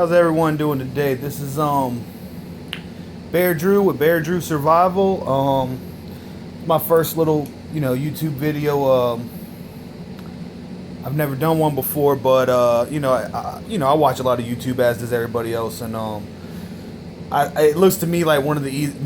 How's everyone doing today? This is Bear Drew with Bear Drew Survival. My first little, YouTube video. I've never done one before, but I watch a lot of YouTube, as does everybody else, and it looks to me like one of the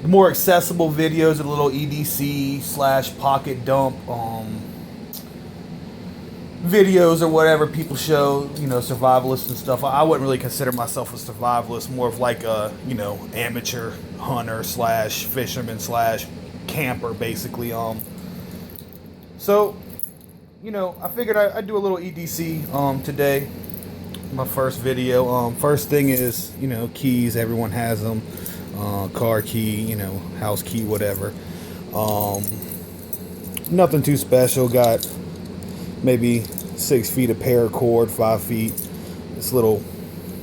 more accessible videos, a little EDC / pocket dump videos or whatever people show, survivalists and stuff. I wouldn't really consider myself a survivalist, more of like a, amateur hunter / fisherman / camper, basically. So, I figured I'd do a little EDC today. My first video. First thing is, keys. Everyone has them. Car key, house key, whatever. Nothing too special. Got maybe 6 feet of paracord, 5 feet. This little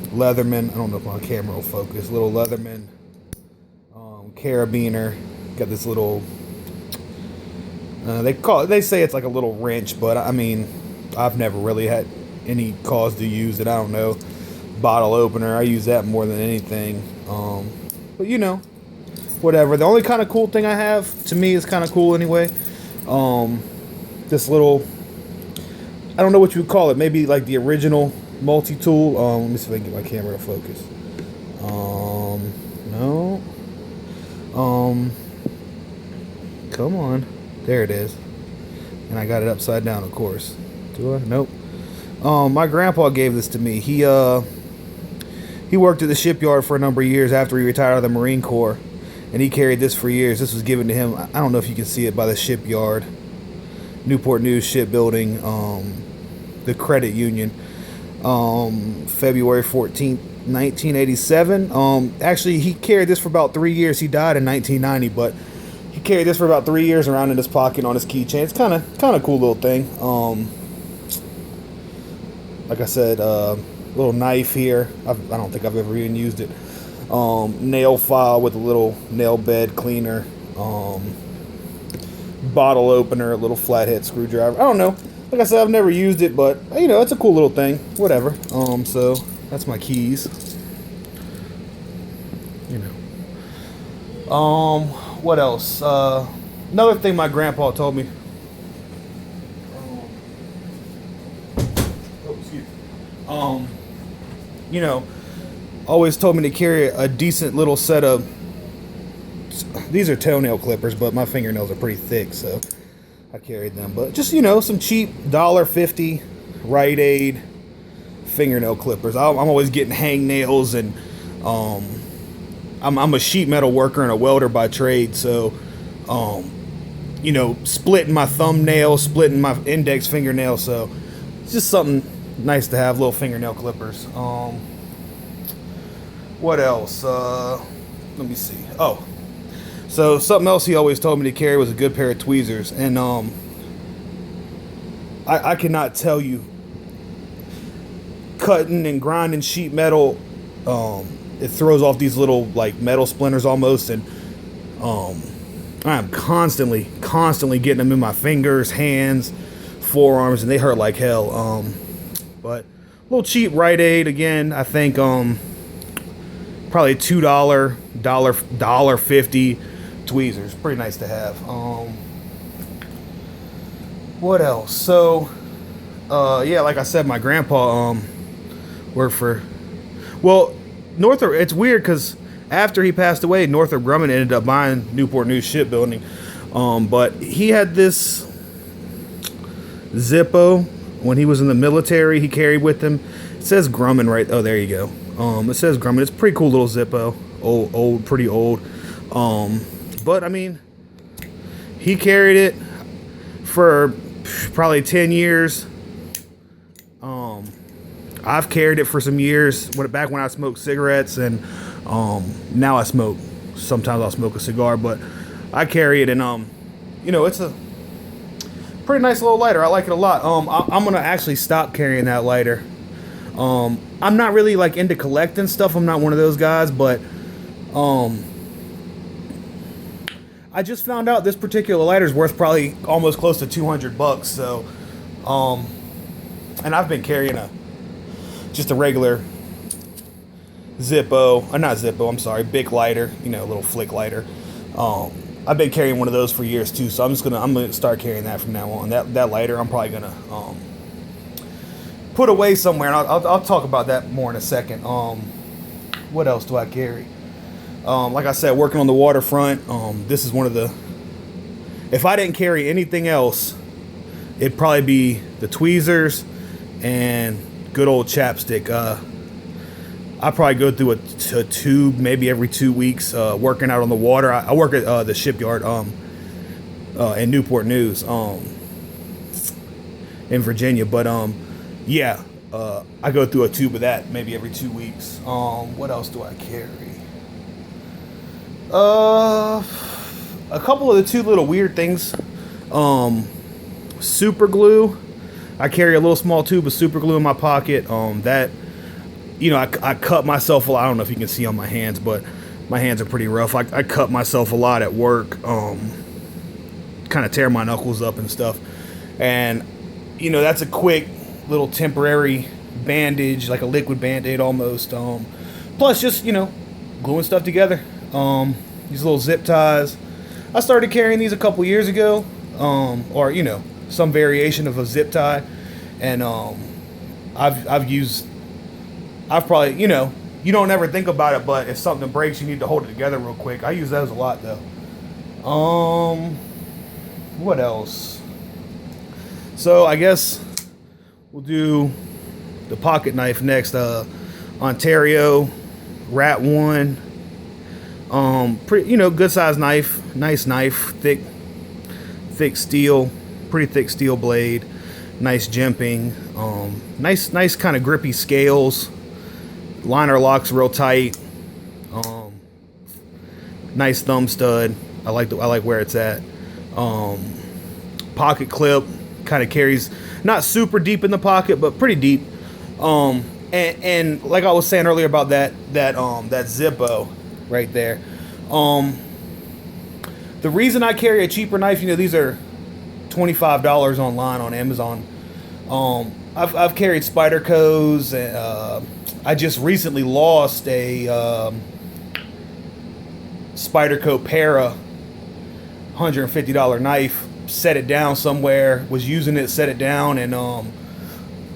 Leatherman, I don't know if my camera will focus, little Leatherman carabiner. Got this little, they say it's like a little wrench, but I mean, I've never really had any cause to use it. I don't know. Bottle opener, I use that more than anything. But whatever. The only kind of cool thing I have, to me, is kind of cool anyway. This little, I don't know what you would call it. Maybe like the original multi-tool. Let me see if I can get my camera to focus. No. Come on. There it is. And I got it upside down, of course. Do I? Nope. My grandpa gave this to me. He worked at the shipyard for a number of years after he retired out of the Marine Corps, and he carried this for years. This was given to him. I don't know if you can see it by the shipyard, Newport News Shipbuilding, the credit union, February 14th, 1987. Actually, he carried this for about 3 years. He died in 1990, but he carried this for about 3 years around in his pocket on his keychain. It's kind of cool little thing. Like I said, little knife here. I don't think I've ever even used it. Nail file with a little nail bed cleaner. Bottle opener, a little flathead screwdriver. I don't know. Like I said, I've never used it, but it's a cool little thing. Whatever. So that's my keys. What else? Another thing my grandpa told me. Always told me to carry a decent little set of, these are toenail clippers, but my fingernails are pretty thick, so I carried them. But just, some cheap $1.50 Rite Aid fingernail clippers. I'm always getting hangnails, and I'm a sheet metal worker and a welder by trade, so splitting my thumbnail, splitting my index fingernail, so it's just something nice to have, little fingernail clippers. What else? Let me see. Oh, so something else he always told me to carry was a good pair of tweezers, and I cannot tell you, cutting and grinding sheet metal, it throws off these little like metal splinters almost, and I'm constantly getting them in my fingers, hands, forearms, and they hurt like hell. But a little cheap Rite Aid, again, I think probably $2, $1.50 tweezers. Pretty nice to have. What else? So, like I said, my grandpa worked for, Northrop. It's weird because after he passed away, Northrop Grumman ended up buying Newport News Shipbuilding. But he had this Zippo when he was in the military. He carried with him. It says Grumman right. Oh, there you go. It says Grumman. It's a pretty cool little Zippo. Old, pretty old. But I mean, he carried it for probably 10 years. I've carried it for some years. Back when I smoked cigarettes, and now I smoke. Sometimes I'll smoke a cigar, but I carry it, and it's a pretty nice little lighter. I like it a lot. I'm gonna actually stop carrying that lighter. I'm not really like into collecting stuff. I'm not one of those guys, but I just found out this particular lighter is worth probably almost close to $200. So, and I've been carrying a just a regular Zippo, not Zippo, I'm sorry, Bic lighter, you know, a little flick lighter. I've been carrying one of those for years too, so I'm gonna start carrying that from now on. That lighter, I'm probably gonna put away somewhere, and I'll talk about that more in a second. What else do I carry? Like I said, working on the waterfront. This is one of the. If I didn't carry anything else, it'd probably be the tweezers and good old chapstick. I probably go through a tube maybe every 2 weeks, working out on the water. I work at the shipyard in Newport News in Virginia. But yeah, I go through a tube of that maybe every 2 weeks. What else do I carry? A couple of the two little weird things. Super glue. I carry a little small tube of super glue in my pocket. That, you know, I cut myself a lot. I don't know if you can see on my hands, but my hands are pretty rough. I cut myself a lot at work. Kind of tear my knuckles up and stuff. And, you know, that's a quick little temporary bandage, like a liquid Band-Aid almost. Plus just, you know, gluing stuff together. These little zip ties. I started carrying these a couple years ago. Or, you know, some variation of a zip tie. And I've probably, you know, you don't ever think about it, but if something breaks, you need to hold it together real quick. I use those a lot, though. What else? So I guess we'll do the pocket knife next. Ontario Rat 1. Pretty, you know, good size knife, nice knife, thick steel, pretty thick steel blade, nice jimping, nice kind of grippy scales. Liner locks real tight. Nice thumb stud. I like where it's at. Pocket clip kind of carries not super deep in the pocket, but pretty deep. And like I was saying earlier about that Zippo right there. The reason I carry a cheaper knife, you know, these are $25 online on Amazon. I've carried Spyderco's, and I just recently lost a Spyderco Para $150 knife. Set it down somewhere, was using it, set it down, and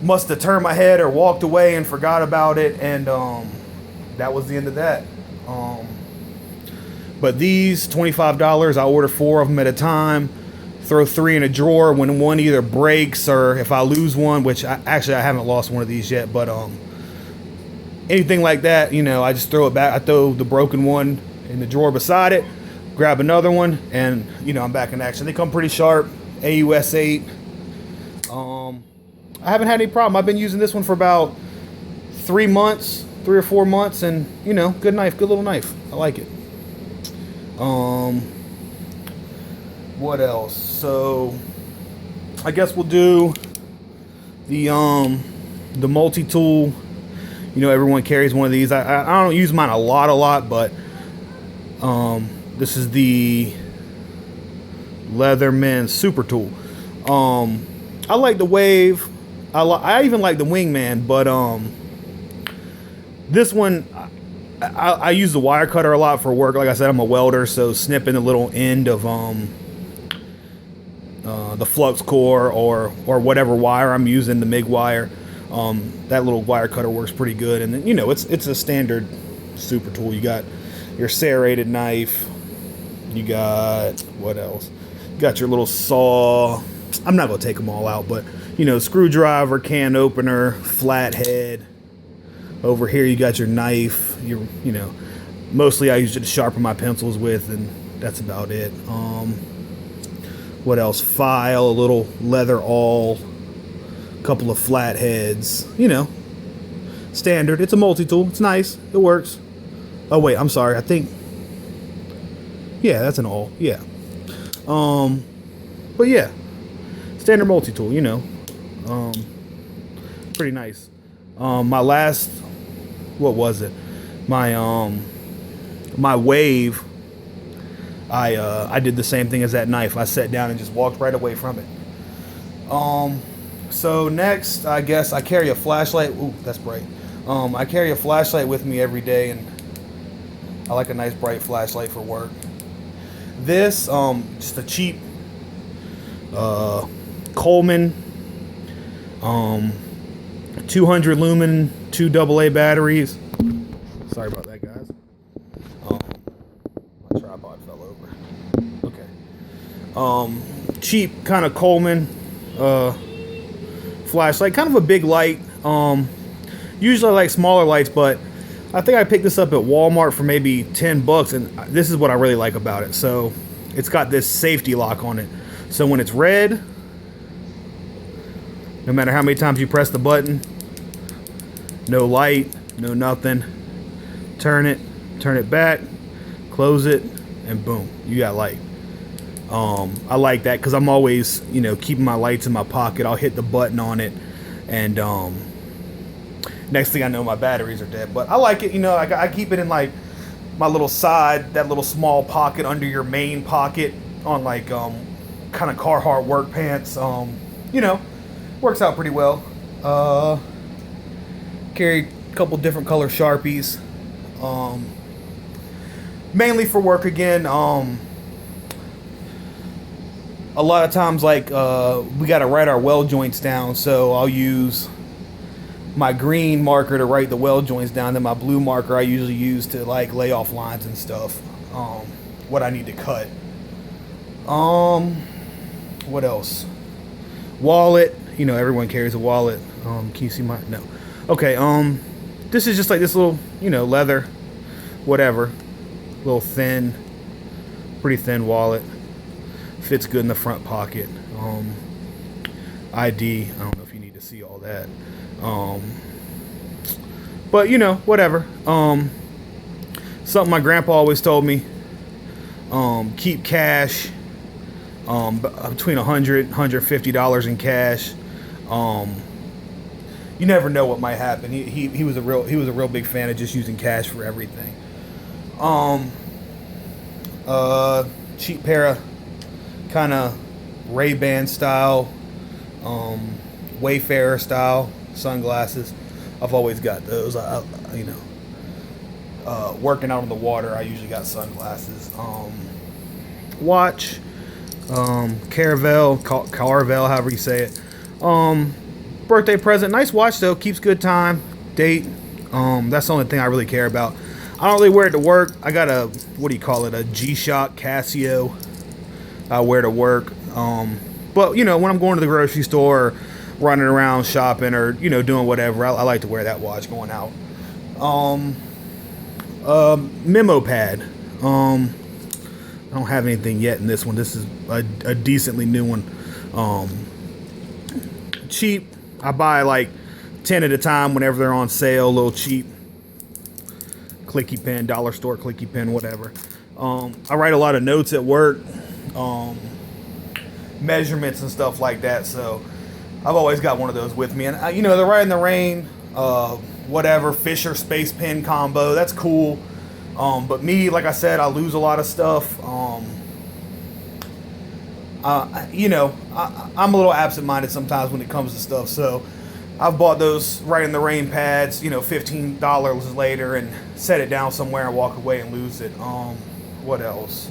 must have turned my head or walked away and forgot about it, and that was the end of that. But these $25, I order 4 of them at a time, throw 3 in a drawer. When one either breaks or if I lose one, which I haven't lost one of these yet, but anything like that, you know, I just throw it back. I throw the broken one in the drawer beside it, grab another one, and, you know, I'm back in action. They come pretty sharp, AUS 8. I haven't had any problem. I've been using this one for about 3 or 4 months, and, you know, good knife, good little knife. I like it. What else? So I guess we'll do the multi-tool. You know, everyone carries one of these. I don't use mine a lot, but this is the Leatherman Super Tool. I like the Wave. I even like the Wingman, but this one I use the wire cutter a lot for work. Like I said, I'm a welder, so snipping the little end of the flux core or whatever wire I'm using, the MIG wire. That little wire cutter works pretty good. And then, you know, it's a standard super tool. You got your serrated knife. You got, what else? You got your little saw. I'm not going to take them all out, but, you know, screwdriver, can opener, flathead. Over here you got your knife. You know, mostly I use it to sharpen my pencils with, and that's about it. What else? File, a little leather awl, a couple of flatheads. You know, standard. It's a multi-tool. It's nice. It works. Oh wait, I'm sorry. I think, yeah, that's an awl. Yeah. But yeah, standard multi-tool. You know, pretty nice. My last, what was it? My Wave. I did the same thing as that knife. I sat down and just walked right away from it. So next, I guess I carry a flashlight. Ooh, that's bright. I carry a flashlight with me every day, and I like a nice bright flashlight for work. This, just a cheap Coleman 200 lumen 2 AA batteries. Sorry about that, guys. My tripod fell over. Okay. Cheap kind of Coleman flashlight, kind of a big light. Usually I like smaller lights, but I think I picked this up at Walmart for maybe $10, and this is what I really like about it. So it's got this safety lock on it. So when it's red, no matter how many times you press the button, no light, no nothing. Turn it back, close it, and boom, you got light. I like that because I'm always, keeping my lights in my pocket. I'll hit the button on it, and next thing I know, my batteries are dead. But I like it, I keep it in like my little side, that little small pocket under your main pocket on like kind of Carhartt work pants. Works out pretty well. Carry a couple different color Sharpies. Mainly for work again. A lot of times, like, we got to write our weld joints down, so I'll use my green marker to write the weld joints down, then my blue marker I usually use to, like, lay off lines and stuff, what I need to cut. What else? Wallet. Everyone carries a wallet. Can you see my... No. Okay, this is just like this little, leather, whatever. Little thin, pretty thin wallet. Fits good in the front pocket. ID, I don't know if you need to see all that. But whatever. Something my grandpa always told me. Keep cash. Between $100, $150 in cash. You never know what might happen. He was a real big fan of just using cash for everything. Cheap pair of kind of Ray-Ban style, Wayfarer style sunglasses. I've always got those. Working out on the water, I usually got sunglasses. Watch, Carvel, however you say it. Birthday present, nice watch though, keeps good time, date. That's the only thing I really care about. I don't really wear it to work. I got a, a G-Shock Casio I wear to work. But when I'm going to the grocery store, or running around shopping, or doing whatever, I like to wear that watch going out. Memo pad. I don't have anything yet in this one. This is a decently new one. Cheap. I buy like 10 at a time whenever they're on sale, a little cheap. Clicky pen, dollar store clicky pen, whatever. I write a lot of notes at work, measurements and stuff like that. So I've always got one of those with me. And the Ride in the Rain, whatever, Fisher Space Pen combo, that's cool. But me, like I said, I lose a lot of stuff. I'm a little absent-minded sometimes when it comes to stuff. So I've bought those Ride in the Rain pads, $15 later, and set it down somewhere and walk away and lose it. What else?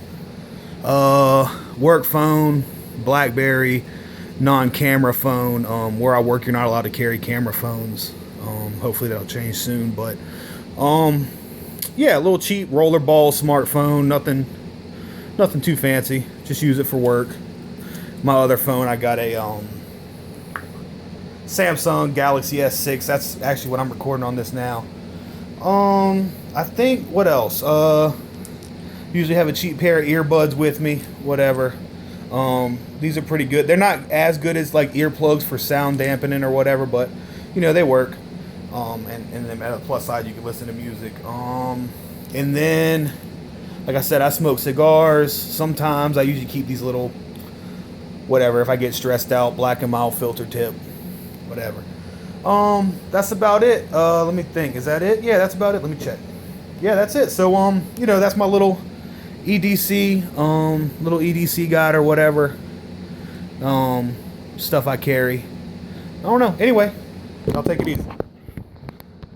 Work phone, BlackBerry, non-camera phone. Where I work, you're not allowed to carry camera phones. Hopefully that'll change soon. But yeah, a little cheap rollerball smartphone. Nothing too fancy. Just use it for work. My other phone, I got a Samsung Galaxy S6. That's actually what I'm recording on this now. I think, what else? Usually have a cheap pair of earbuds with me, whatever. These are pretty good. They're not as good as like earplugs for sound dampening or whatever, but they work. And then at the plus side, you can listen to music. And then, like I said, I smoke cigars. Sometimes I usually keep these little, whatever, if I get stressed out, Black and Mild filter tip, whatever. That's about it. Let me think. Is that it? Yeah, that's about it. Let me check. Yeah, that's it. So, that's my little EDC guide or whatever. Stuff I carry. I don't know. Anyway, I'll take it easy.